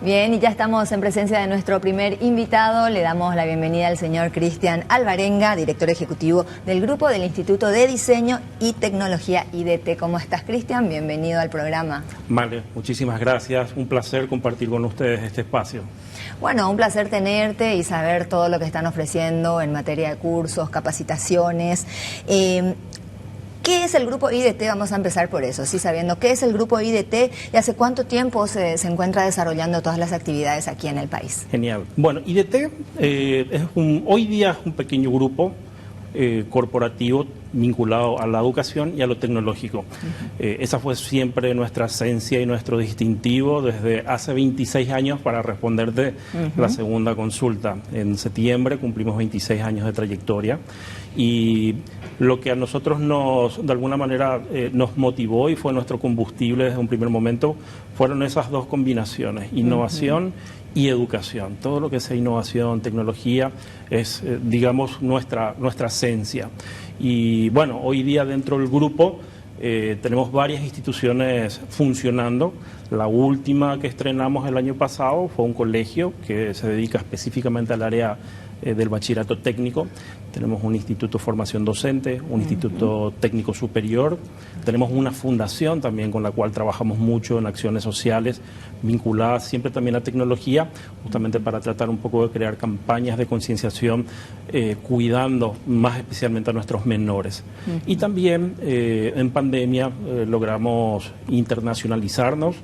Bien, y ya estamos en presencia de nuestro primer invitado. Le damos la bienvenida al señor Cristian Alvarenga, director ejecutivo del grupo del Instituto de Diseño y Tecnología IDT. ¿Cómo estás, Cristian? Bienvenido al programa. Vale, muchísimas gracias. Un placer compartir con ustedes este espacio. Bueno, un placer tenerte y saber todo lo que están ofreciendo en materia de cursos, capacitaciones. ¿Qué es el grupo IDT? Vamos a empezar por eso, sí, sabiendo qué es el grupo IDT y hace cuánto tiempo se encuentra desarrollando todas las actividades aquí en el país. Genial. Bueno, IDT hoy día es un pequeño grupo corporativo vinculado a la educación y a lo tecnológico. Esa fue siempre nuestra esencia y nuestro distintivo desde hace 26 años, para responderte la segunda consulta. En septiembre cumplimos 26 años de trayectoria y lo que a nosotros de alguna manera nos motivó y fue nuestro combustible desde un primer momento fueron esas dos combinaciones, innovación y educación. Todo lo que sea innovación, tecnología, es, digamos, nuestra esencia. Y bueno, hoy día dentro del grupo tenemos varias instituciones funcionando. La última que estrenamos el año pasado fue un colegio que se dedica específicamente al área del bachillerato técnico. Tenemos un instituto de formación docente, un instituto técnico superior. Tenemos una fundación también con la cual trabajamos mucho en acciones sociales vinculadas siempre también a tecnología, justamente para tratar un poco de crear campañas de concienciación, cuidando más especialmente a nuestros menores. Y también en pandemia logramos internacionalizarnos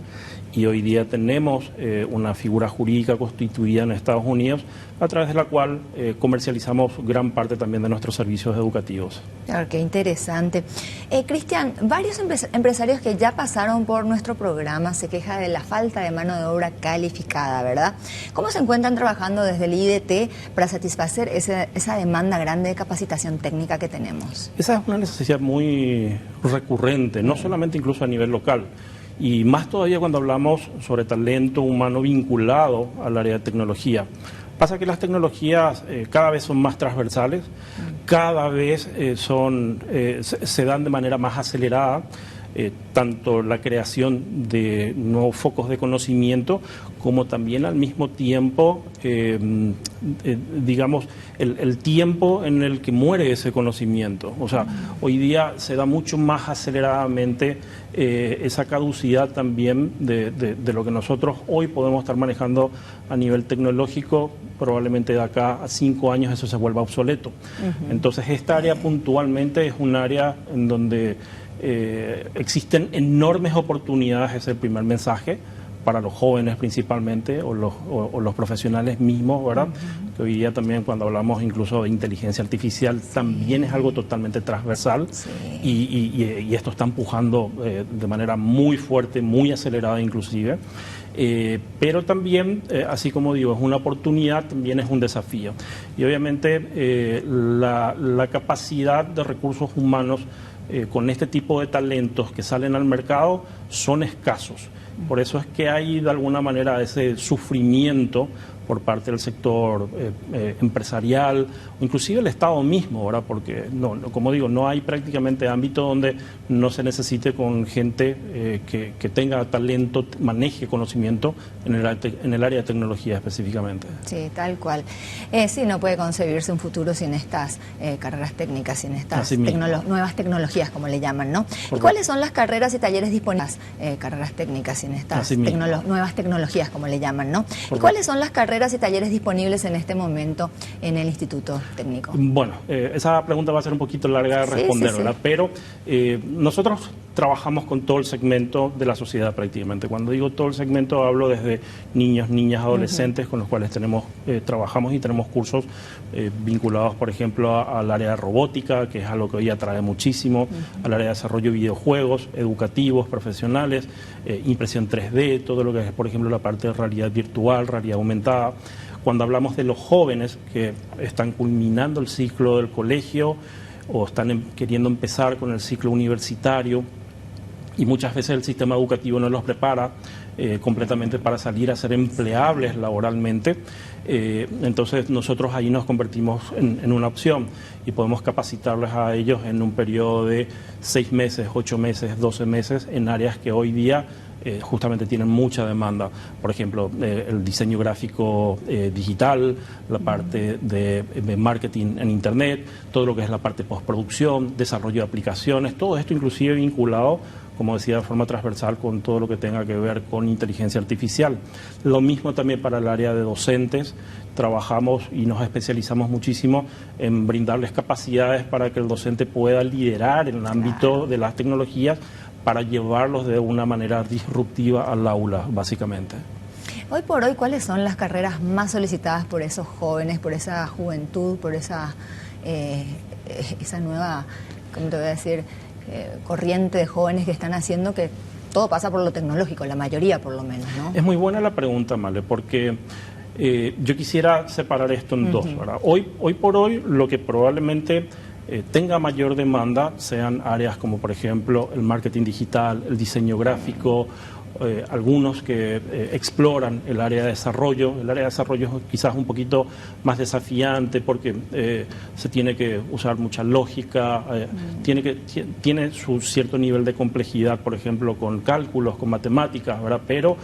y hoy día tenemos una figura jurídica constituida en Estados Unidos, a través de la cual comercializamos gran parte también de nuestros servicios educativos. Claro, qué interesante. Cristian, varios empresarios que ya pasaron por nuestro programa se quejan de la falta de mano de obra calificada, ¿verdad? ¿Cómo se encuentran trabajando desde el IDT para satisfacer esa demanda grande de capacitación técnica que tenemos? Esa es una necesidad muy recurrente, no solamente incluso a nivel local. Y más todavía cuando hablamos sobre talento humano vinculado al área de tecnología. Pasa que las tecnologías cada vez son más transversales, cada vez se dan de manera más acelerada, tanto la creación de nuevos focos de conocimiento como también al mismo tiempo, digamos, el tiempo en el que muere ese conocimiento. O sea, hoy día se da mucho más aceleradamente esa caducidad también de lo que nosotros hoy podemos estar manejando a nivel tecnológico. Probablemente de acá a 5 años eso se vuelva obsoleto. Entonces esta área puntualmente es un área en donde existen enormes oportunidades, es el primer mensaje, para los jóvenes principalmente, o los profesionales mismos, ¿verdad? Que hoy día también, cuando hablamos incluso de inteligencia artificial, también es algo totalmente transversal. Y esto está empujando de manera muy fuerte, muy acelerada inclusive. Pero también, así como digo, es una oportunidad, también es un desafío. Y obviamente la capacidad de recursos humanos con este tipo de talentos que salen al mercado son escasos. Por eso es que hay de alguna manera ese sufrimiento por parte del sector empresarial, o inclusive el Estado mismo, ¿verdad? Porque, como digo, no hay prácticamente ámbito donde no se necesite con gente que tenga talento, maneje conocimiento en el área de tecnología específicamente. Sí, tal cual. Sí, no puede concebirse un futuro sin estas carreras técnicas, sin estas nuevas tecnologías, como le llaman, ¿no? ¿Y cuáles son las carreras y talleres disponibles? Carreras técnicas sin estas nuevas tecnologías, como le llaman, ¿no? ¿Y cuáles son las carreras y talleres disponibles en este momento en el Instituto Técnico? Bueno, esa pregunta va a ser un poquito larga de responder, ¿verdad? Pero nosotros trabajamos con todo el segmento de la sociedad prácticamente. Cuando digo todo el segmento, hablo desde niños, niñas, adolescentes, con los cuales trabajamos y tenemos cursos vinculados, por ejemplo, al área de robótica, que es algo que hoy atrae muchísimo, al área de desarrollo de videojuegos, educativos, profesionales, impresión 3D, todo lo que es, por ejemplo, la parte de realidad virtual, realidad aumentada. Cuando hablamos de los jóvenes que están culminando el ciclo del colegio o están queriendo empezar con el ciclo universitario, y muchas veces el sistema educativo no los prepara completamente para salir a ser empleables laboralmente, entonces nosotros ahí nos convertimos en una opción y podemos capacitarles a ellos en un periodo de 6 meses, 8 meses, 12 meses en áreas que hoy día justamente tienen mucha demanda. Por ejemplo, el diseño gráfico digital, la parte de marketing en Internet, todo lo que es la parte de postproducción, desarrollo de aplicaciones, todo esto inclusive vinculado, como decía, de forma transversal con todo lo que tenga que ver con inteligencia artificial. Lo mismo también para el área de docentes. Trabajamos y nos especializamos muchísimo en brindarles capacidades para que el docente pueda liderar en el ámbito de las tecnologías para llevarlos de una manera disruptiva al aula, básicamente. Hoy por hoy, ¿cuáles son las carreras más solicitadas por esos jóvenes, por esa juventud, por esa nueva, ¿cómo te voy a decir?, corriente de jóvenes que están haciendo que todo pasa por lo tecnológico, la mayoría por lo menos, ¿no? Es muy buena la pregunta, Male, porque yo quisiera separar esto en dos, ¿verdad? Hoy por hoy lo que probablemente tenga mayor demanda sean áreas como por ejemplo el marketing digital, el diseño gráfico, algunos que exploran el área de desarrollo. El área de desarrollo es quizás un poquito más desafiante porque se tiene que usar mucha lógica, tiene su cierto nivel de complejidad, por ejemplo, con cálculos, con matemáticas, ¿verdad? Pero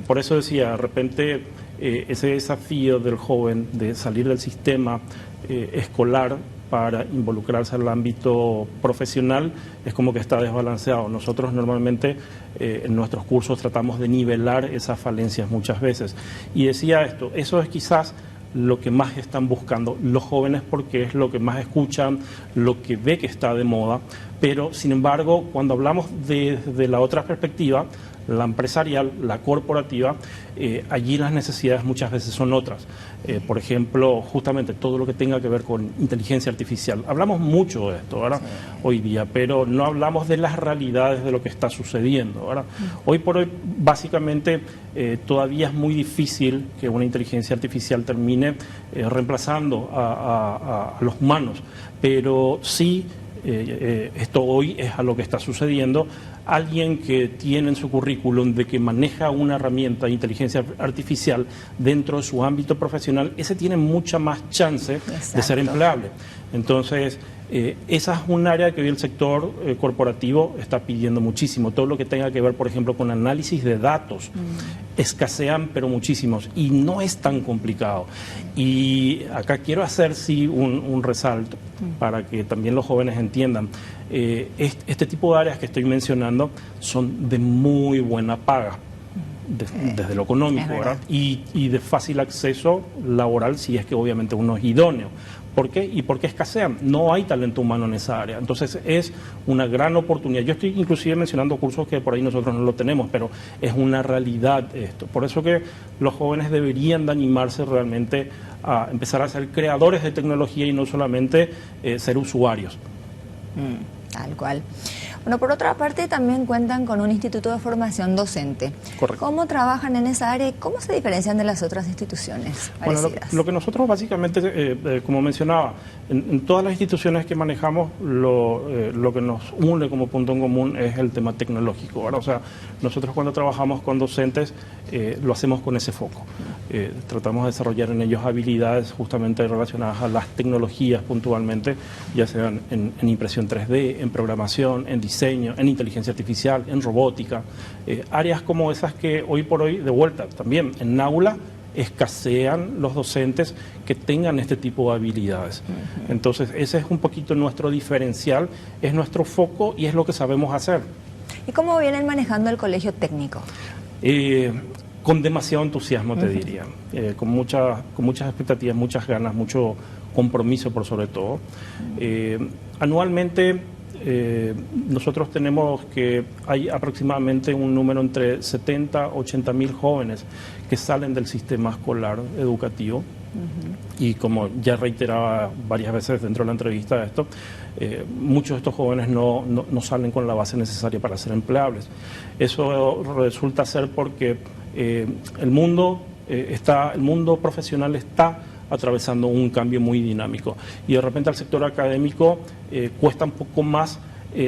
por eso decía, de repente ese desafío del joven de salir del sistema escolar para involucrarse en el ámbito profesional es como que está desbalanceado. Nosotros normalmente en nuestros cursos tratamos de nivelar esas falencias muchas veces. Y decía esto, eso es quizás lo que más están buscando los jóvenes porque es lo que más escuchan, lo que ve que está de moda, pero sin embargo cuando hablamos de la otra perspectiva, la empresarial, la corporativa, allí las necesidades muchas veces son otras. Por ejemplo, justamente todo lo que tenga que ver con inteligencia artificial. Hablamos mucho de esto, ¿verdad? Sí. Hoy día, pero no hablamos de las realidades de lo que está sucediendo, ¿verdad? Hoy por hoy, básicamente, todavía es muy difícil que una inteligencia artificial termine reemplazando a los humanos, pero sí, esto hoy es a lo que está sucediendo. Alguien que tiene en su currículum de que maneja una herramienta de inteligencia artificial dentro de su ámbito profesional, ese tiene mucha más chance de ser empleable. Entonces, esa es un área que hoy el sector corporativo está pidiendo muchísimo. Todo lo que tenga que ver, por ejemplo, con análisis de datos, escasean, pero muchísimos, y no es tan complicado. Y acá quiero hacer, sí, un resalto para que también los jóvenes entiendan. Este tipo de áreas que estoy mencionando son de muy buena paga, desde lo económico, ¿verdad? Y de fácil acceso laboral si es que obviamente uno es idóneo. ¿Por qué? ¿Y por qué escasean? No hay talento humano en esa área. Entonces es una gran oportunidad. Yo estoy inclusive mencionando cursos que por ahí nosotros no lo tenemos, pero es una realidad esto. Por eso que los jóvenes deberían de animarse realmente a empezar a ser creadores de tecnología y no solamente ser usuarios. Tal cual. Bueno, por otra parte también cuentan con un instituto de formación docente. Correcto. ¿Cómo trabajan en esa área y cómo se diferencian de las otras instituciones parecidas? Bueno, lo que nosotros básicamente, como mencionaba, en todas las instituciones que manejamos, lo que nos une como punto en común es el tema tecnológico, ¿verdad? O sea, nosotros cuando trabajamos con docentes lo hacemos con ese foco. Tratamos de desarrollar en ellos habilidades justamente relacionadas a las tecnologías puntualmente, ya sean en impresión 3D, en programación, en diseño, en inteligencia artificial, en robótica, áreas como esas que hoy por hoy, de vuelta, también en aula escasean los docentes que tengan este tipo de habilidades. Entonces, ese es un poquito nuestro diferencial, es nuestro foco y es lo que sabemos hacer. ¿Y cómo vienen manejando el colegio técnico? Con demasiado entusiasmo, te diría, con muchas expectativas, muchas ganas, mucho compromiso por sobre todo. Anualmente nosotros tenemos que hay aproximadamente un número entre 70 a 80 mil jóvenes que salen del sistema escolar educativo. Y como ya reiteraba varias veces dentro de la entrevista esto, muchos de estos jóvenes no salen con la base necesaria para ser empleables. Eso resulta ser porque el mundo profesional está atravesando un cambio muy dinámico y de repente al sector académico cuesta un poco más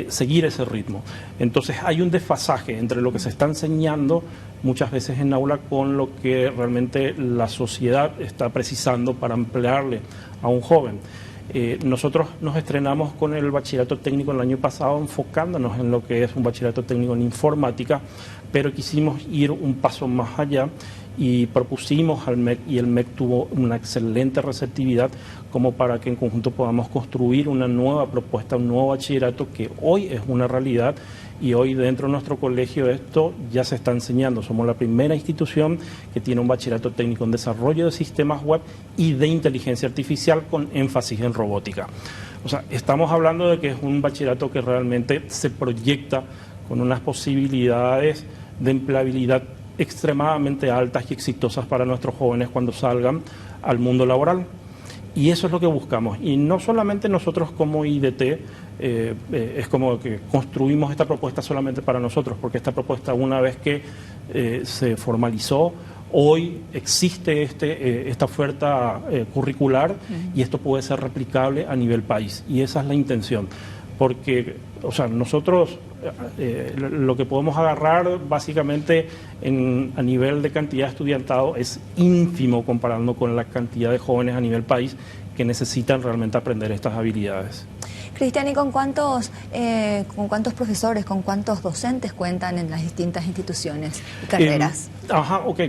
seguir ese ritmo. Entonces hay un desfasaje entre lo que se está enseñando muchas veces en aula con lo que realmente la sociedad está precisando para emplearle a un joven. Nosotros nos estrenamos con el bachillerato técnico el año pasado enfocándonos en lo que es un bachillerato técnico en informática, pero quisimos ir un paso más allá y propusimos al MEC, y el MEC tuvo una excelente receptividad como para que en conjunto podamos construir una nueva propuesta, un nuevo bachillerato que hoy es una realidad. Y hoy dentro de nuestro colegio esto ya se está enseñando. Somos la primera institución que tiene un bachillerato técnico en desarrollo de sistemas web y de inteligencia artificial con énfasis en robótica. O sea, estamos hablando de que es un bachillerato que realmente se proyecta con unas posibilidades de empleabilidad extremadamente altas y exitosas para nuestros jóvenes cuando salgan al mundo laboral. Y eso es lo que buscamos. Y no solamente nosotros como IDT, es como que construimos esta propuesta solamente para nosotros, porque esta propuesta, una vez que se formalizó, hoy existe esta oferta curricular y esto puede ser replicable a nivel país. Y esa es la intención. Porque, o sea, nosotros lo que podemos agarrar básicamente a nivel de cantidad de estudiantado es ínfimo comparando con la cantidad de jóvenes a nivel país que necesitan realmente aprender estas habilidades. Cristian, ¿y con cuántos profesores, con cuántos docentes cuentan en las distintas instituciones y carreras? Ok.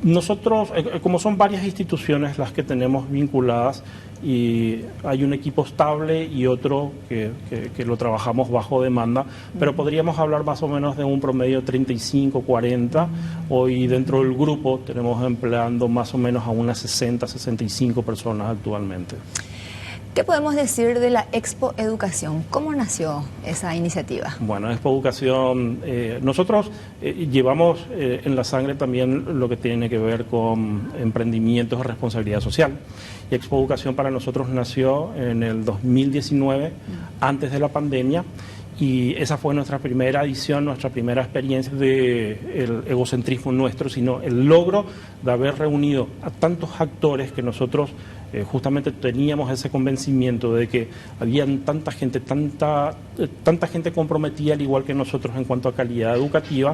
Nosotros, como son varias instituciones las que tenemos vinculadas, y hay un equipo estable y otro que lo trabajamos bajo demanda, pero podríamos hablar más o menos de un promedio de 35, 40. Hoy dentro del grupo tenemos empleando más o menos a unas 60, 65 personas actualmente. ¿Qué podemos decir de la Expo Educación? ¿Cómo nació esa iniciativa? Bueno, Expo Educación, nosotros llevamos en la sangre también lo que tiene que ver con emprendimientos de responsabilidad social. Y Expo Educación para nosotros nació en el 2019, antes de la pandemia, y esa fue nuestra primera edición, nuestra primera experiencia del egocentrismo nuestro, sino el logro de haber reunido a tantos actores que nosotros justamente teníamos ese convencimiento de que había tanta gente comprometida al igual que nosotros en cuanto a calidad educativa,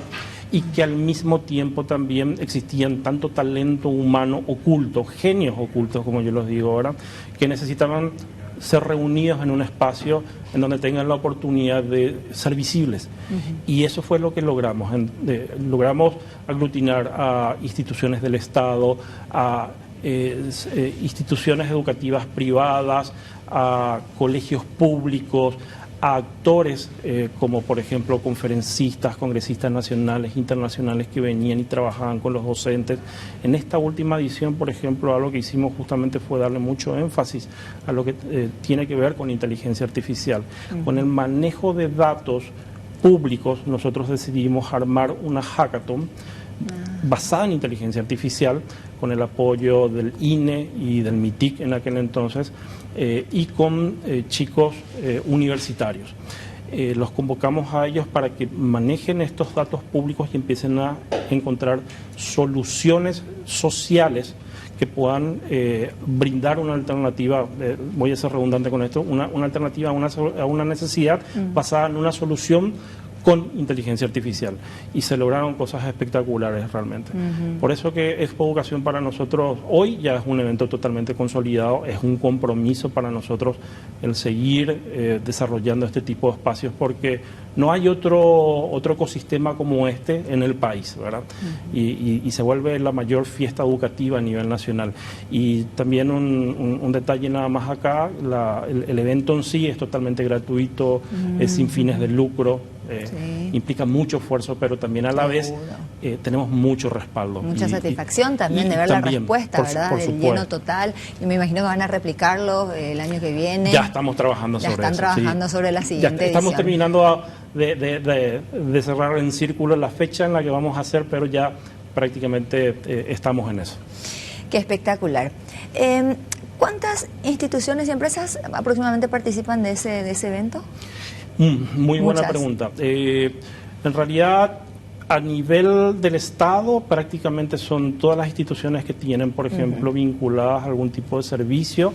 y que al mismo tiempo también existían tanto talento humano oculto, genios ocultos como yo los digo ahora, que necesitaban ser reunidos en un espacio en donde tengan la oportunidad de ser visibles. Y eso fue lo que logramos. Logramos aglutinar a instituciones del Estado, a instituciones educativas privadas, a colegios públicos, a actores como por ejemplo conferencistas, congresistas nacionales, internacionales que venían y trabajaban con los docentes. En esta última edición, por ejemplo, algo que hicimos justamente fue darle mucho énfasis a lo que tiene que ver con inteligencia artificial. Con el manejo de datos públicos, nosotros decidimos armar una hackathon basada en inteligencia artificial, con el apoyo del INE y del MITIC en aquel entonces, y con chicos universitarios. Los convocamos a ellos para que manejen estos datos públicos y empiecen a encontrar soluciones sociales que puedan brindar una alternativa, voy a ser redundante con esto, una alternativa a una necesidad basada en una solución con inteligencia artificial, y se lograron cosas espectaculares realmente. Por eso que Expo Educación para nosotros hoy ya es un evento totalmente consolidado, es un compromiso para nosotros el seguir desarrollando este tipo de espacios, porque no hay otro ecosistema como este en el país, ¿verdad? Y se vuelve la mayor fiesta educativa a nivel nacional. Y también un detalle nada más acá, el evento en sí es totalmente gratuito, es sin fines de lucro. Implica mucho esfuerzo, pero también a la vez tenemos mucho respaldo. Mucha satisfacción también de ver la respuesta, ¿verdad? Del lleno total. Y me imagino que van a replicarlo el año que viene. Ya estamos trabajando sobre eso. Ya están trabajando sobre la siguiente edición. Estamos terminando de cerrar en círculo la fecha en la que vamos a hacer, pero ya prácticamente estamos en eso. Qué espectacular. ¿Cuántas instituciones y empresas aproximadamente participan de ese evento? Muy buena pregunta. En realidad, a nivel del Estado, prácticamente son todas las instituciones que tienen, por ejemplo, vinculadas a algún tipo de servicio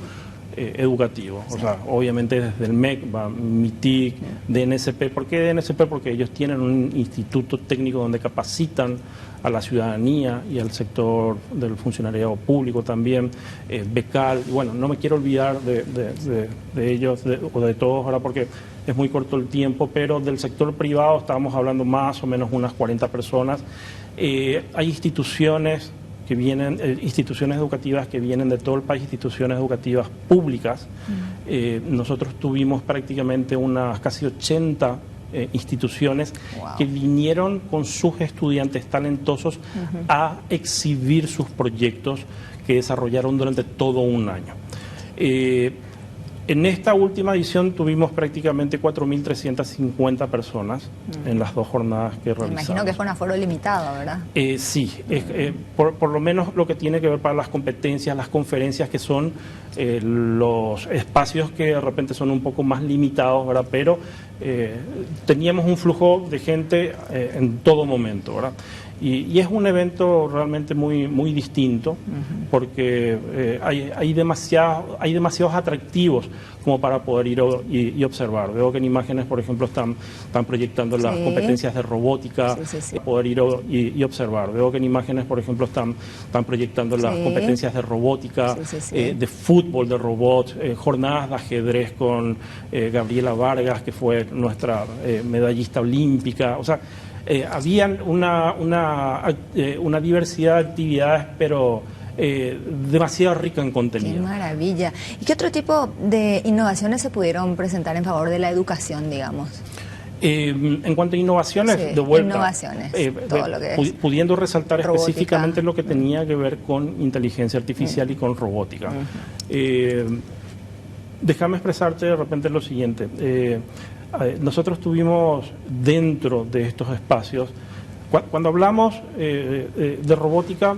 educativo. O sea, obviamente desde el MEC va MITIC, DNSP. ¿Por qué DNSP? Porque ellos tienen un instituto técnico donde capacitan a la ciudadanía y al sector del funcionariado público también, Becal. Bueno, no me quiero olvidar de ellos o de todos ahora porque es muy corto el tiempo, pero del sector privado estábamos hablando más o menos unas 40 personas. Hay instituciones que vienen, instituciones educativas que vienen de todo el país, instituciones educativas públicas. Nosotros tuvimos prácticamente unas casi 80 instituciones que vinieron con sus estudiantes talentosos a exhibir sus proyectos que desarrollaron durante todo un año. En esta última edición tuvimos prácticamente 4.350 personas en las 2 jornadas que realizamos. Me imagino que es con aforo limitado, ¿verdad? Sí, por lo menos lo que tiene que ver para las competencias, las conferencias, que son los espacios que de repente son un poco más limitados, ¿verdad? Pero teníamos un flujo de gente en todo momento, ¿verdad? Y es un evento realmente muy distinto porque hay demasiados atractivos como para poder ir y observar. Veo que en imágenes, por ejemplo, están proyectando las competencias de robótica, poder ir y observar. Veo que en imágenes, por ejemplo, están proyectando las competencias de robótica, de fútbol, de robots, jornadas de ajedrez con Gabriela Vargas, que fue nuestra medallista olímpica. O sea, habían una diversidad de actividades, pero demasiado rica en contenido. ¡Qué maravilla! ¿Y qué otro tipo de innovaciones se pudieron presentar en favor de la educación, digamos? En cuanto a innovaciones, de vuelta, todo lo que es pudiendo resaltar robótica, específicamente lo que tenía que ver con inteligencia artificial y con robótica. Déjame expresarte de repente lo siguiente. Nosotros tuvimos dentro de estos espacios, cuando hablamos de robótica,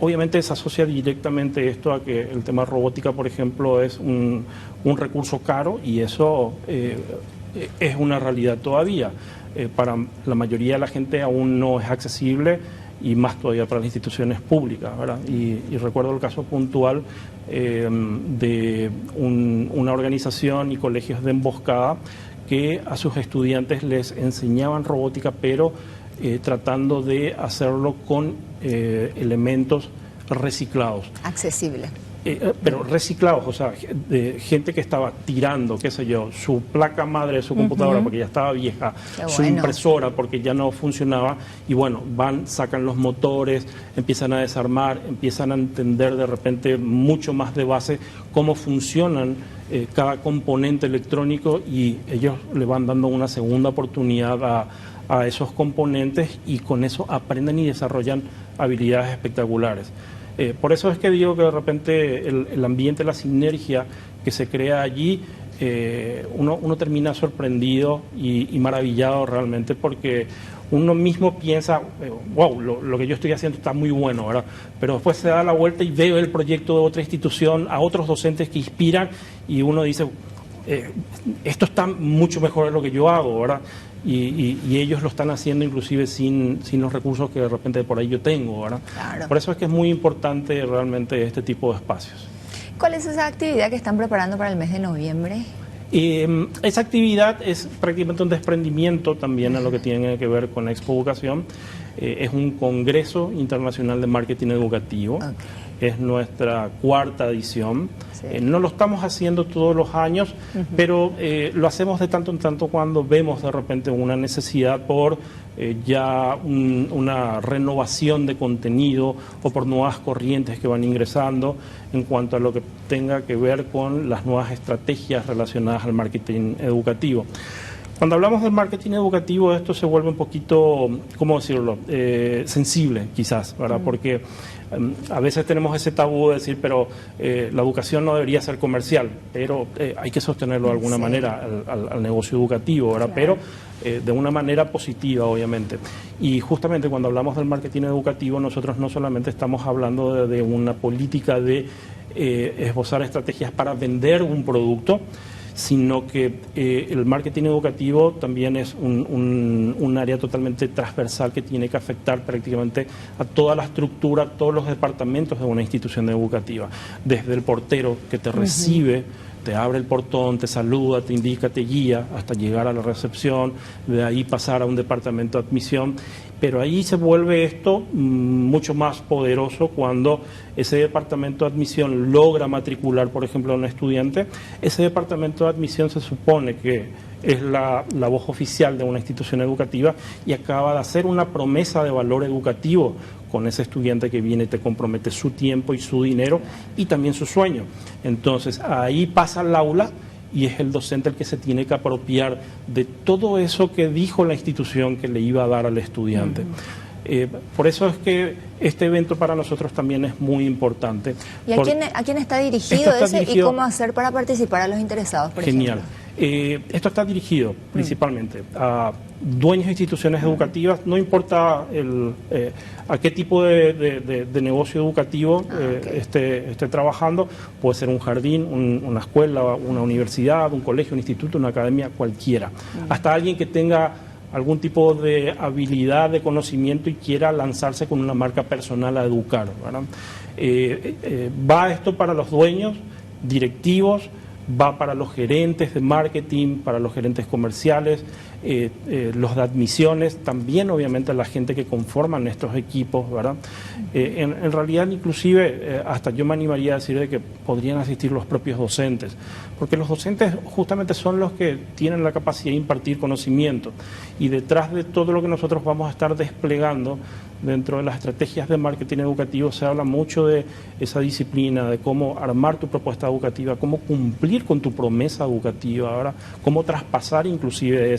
obviamente se asocia directamente esto a que el tema robótica, por ejemplo, es un recurso caro, y eso es una realidad todavía. Para la mayoría de la gente aún no es accesible, y más todavía para las instituciones públicas, ¿verdad? Y recuerdo el caso puntual de una organización y colegios de Emboscada que a sus estudiantes les enseñaban robótica, pero tratando de hacerlo con elementos reciclados. Accesible. Pero reciclados, o sea, de gente que estaba tirando, qué sé yo, su placa madre de su computadora porque ya estaba vieja, su impresora porque ya no funcionaba, y bueno, sacan los motores, empiezan a desarmar, empiezan a entender de repente mucho más de base cómo funcionan cada componente electrónico, y ellos le van dando una segunda oportunidad a esos componentes, y con eso aprenden y desarrollan habilidades espectaculares. Por eso es que digo que de repente el ambiente, la sinergia que se crea allí, uno termina sorprendido y maravillado realmente, porque uno mismo piensa, wow, lo que yo estoy haciendo está muy bueno, ¿verdad? Pero después se da la vuelta y veo el proyecto de otra institución, a otros docentes que inspiran, y uno dice, esto está mucho mejor de lo que yo hago, ¿verdad? Y ellos lo están haciendo inclusive sin los recursos que de repente por ahí yo tengo, ¿verdad? Claro. Por eso es que es muy importante realmente este tipo de espacios. ¿Cuál es esa actividad que están preparando para el mes de noviembre? Esa actividad es prácticamente un desprendimiento también a lo que tiene que ver con Expo Educación. Es un Congreso Internacional de Marketing Educativo. Es nuestra 4ª edición. No lo estamos haciendo todos los años, pero lo hacemos de tanto en tanto cuando vemos de repente una necesidad por ya una renovación de contenido, o por nuevas corrientes que van ingresando en cuanto a lo que tenga que ver con las nuevas estrategias relacionadas al marketing educativo. Cuando hablamos del marketing educativo, esto se vuelve un poquito, ¿cómo decirlo?, sensible quizás, ¿verdad? Porque a veces tenemos ese tabú de decir, pero la educación no debería ser comercial, pero hay que sostenerlo de alguna manera al negocio educativo, ¿verdad? Claro. Pero de una manera positiva, obviamente. Y justamente cuando hablamos del marketing educativo, nosotros no solamente estamos hablando de una política de esbozar estrategias para vender un producto, sino que el marketing educativo también es un área totalmente transversal que tiene que afectar prácticamente a toda la estructura, a todos los departamentos de una institución educativa, desde el portero que te recibe, te abre el portón, te saluda, te indica, te guía hasta llegar a la recepción, de ahí pasar a un departamento de admisión. Pero ahí se vuelve esto mucho más poderoso cuando ese departamento de admisión logra matricular, por ejemplo, a un estudiante. Ese departamento de admisión se supone que es la voz oficial de una institución educativa y acaba de hacer una promesa de valor educativo con ese estudiante que viene y te compromete su tiempo y su dinero y también su sueño. Entonces ahí pasa al aula y es el docente el que se tiene que apropiar de todo eso que dijo la institución que le iba a dar al estudiante. Por eso es que este evento para nosotros también es muy importante. ¿Y a quién está dirigido y cómo hacer para participar a los interesados, por Genial. ejemplo? Esto está dirigido principalmente a dueños de instituciones educativas, no importa a qué tipo de negocio educativo esté trabajando, puede ser un jardín, una escuela, una universidad, un colegio, un instituto, una academia, cualquiera. Hasta alguien que tenga algún tipo de habilidad, de conocimiento y quiera lanzarse con una marca personal a educar, ¿verdad? Va esto para los dueños, directivos, va para los gerentes de marketing, para los gerentes comerciales, los de admisiones, también obviamente la gente que conforman estos equipos, ¿verdad? En realidad, inclusive, hasta yo me animaría a decir de que podrían asistir los propios docentes, porque los docentes justamente son los que tienen la capacidad de impartir conocimiento, y detrás de todo lo que nosotros vamos a estar desplegando dentro de las estrategias de marketing educativo se habla mucho de esa disciplina, de cómo armar tu propuesta educativa, cómo cumplir con tu promesa educativa, ¿verdad? Cómo traspasar inclusive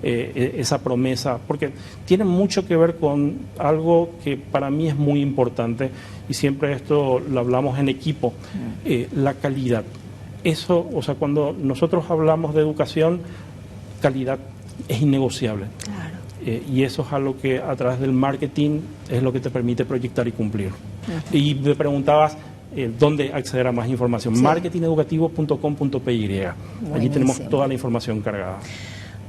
esa promesa, porque tiene mucho que ver con algo que para mí es muy importante, y siempre esto lo hablamos en equipo, la calidad. Eso, o sea, cuando nosotros hablamos de educación, calidad es innegociable. Claro. Y eso es algo que a través del marketing es lo que te permite proyectar y cumplir. Y me preguntabas dónde acceder a más información. Sí. marketingeducativo.com.py. Allí tenemos toda la información cargada.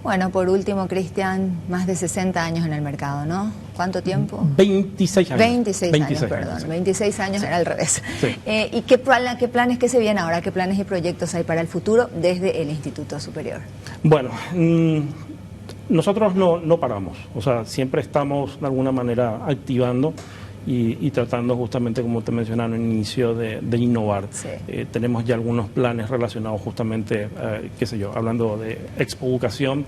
Bueno, por último, Cristian, más de 60 años en el mercado, ¿no? ¿Cuánto tiempo? 26 años. 26 años, perdón. Sí. 26 años, sí. Era al revés. Sí. ¿Y qué planes que se vienen ahora? ¿Qué planes y proyectos hay para el futuro desde el Instituto Superior? Bueno, nosotros no paramos. O sea, siempre estamos de alguna manera activando y tratando justamente, como te mencionaba en el inicio, de innovar. Sí. Tenemos ya algunos planes relacionados justamente, qué sé yo, hablando de Expoeducación.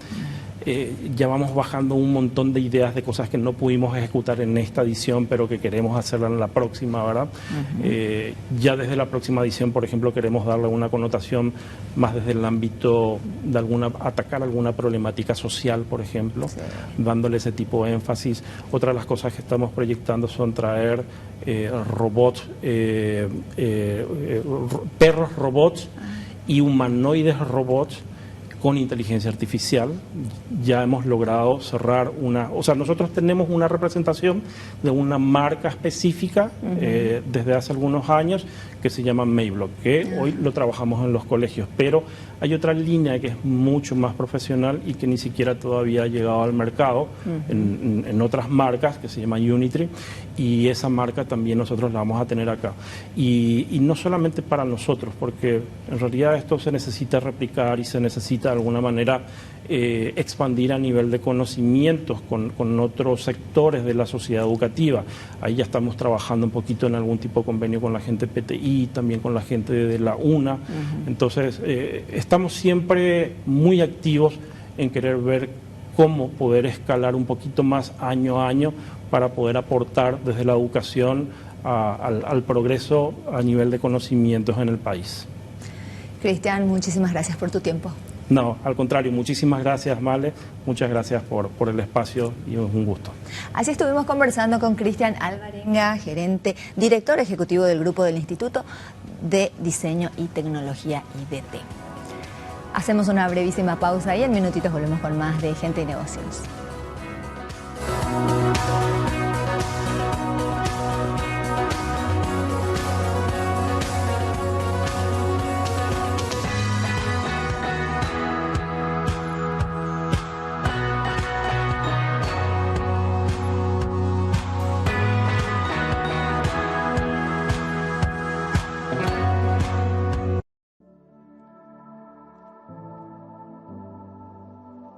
Ya vamos bajando un montón de ideas de cosas que no pudimos ejecutar en esta edición, pero que queremos hacerla en la próxima, ¿verdad? Ya desde la próxima edición, por ejemplo, queremos darle una connotación más desde el ámbito de atacar alguna problemática social, por ejemplo, sí. Dándole ese tipo de énfasis. Otra de las cosas que estamos proyectando son traer robots, perros robots y humanoides robots con inteligencia artificial. Ya hemos logrado cerrar o sea, nosotros tenemos una representación de una marca específica desde hace algunos años que se llama Mayblock, que hoy lo trabajamos en los colegios, pero hay otra línea que es mucho más profesional y que ni siquiera todavía ha llegado al mercado en otras marcas, que se llama Unitree, y esa marca también nosotros la vamos a tener acá. Y no solamente para nosotros, porque en realidad esto se necesita replicar y se necesita de alguna manera expandir a nivel de conocimientos con otros sectores de la sociedad educativa. Ahí ya estamos trabajando un poquito en algún tipo de convenio con la gente PTI, también con la gente de la UNA. Entonces, estamos siempre muy activos en querer ver cómo poder escalar un poquito más año a año para poder aportar desde la educación al progreso a nivel de conocimientos en el país. Cristian, muchísimas gracias por tu tiempo. No, al contrario, muchísimas gracias, Male, muchas gracias por el espacio y es un gusto. Así estuvimos conversando con Cristian Alvarenga, director ejecutivo del grupo del Instituto de Diseño y Tecnología IDT. Hacemos una brevísima pausa y en minutitos volvemos con más de Gente y Negocios.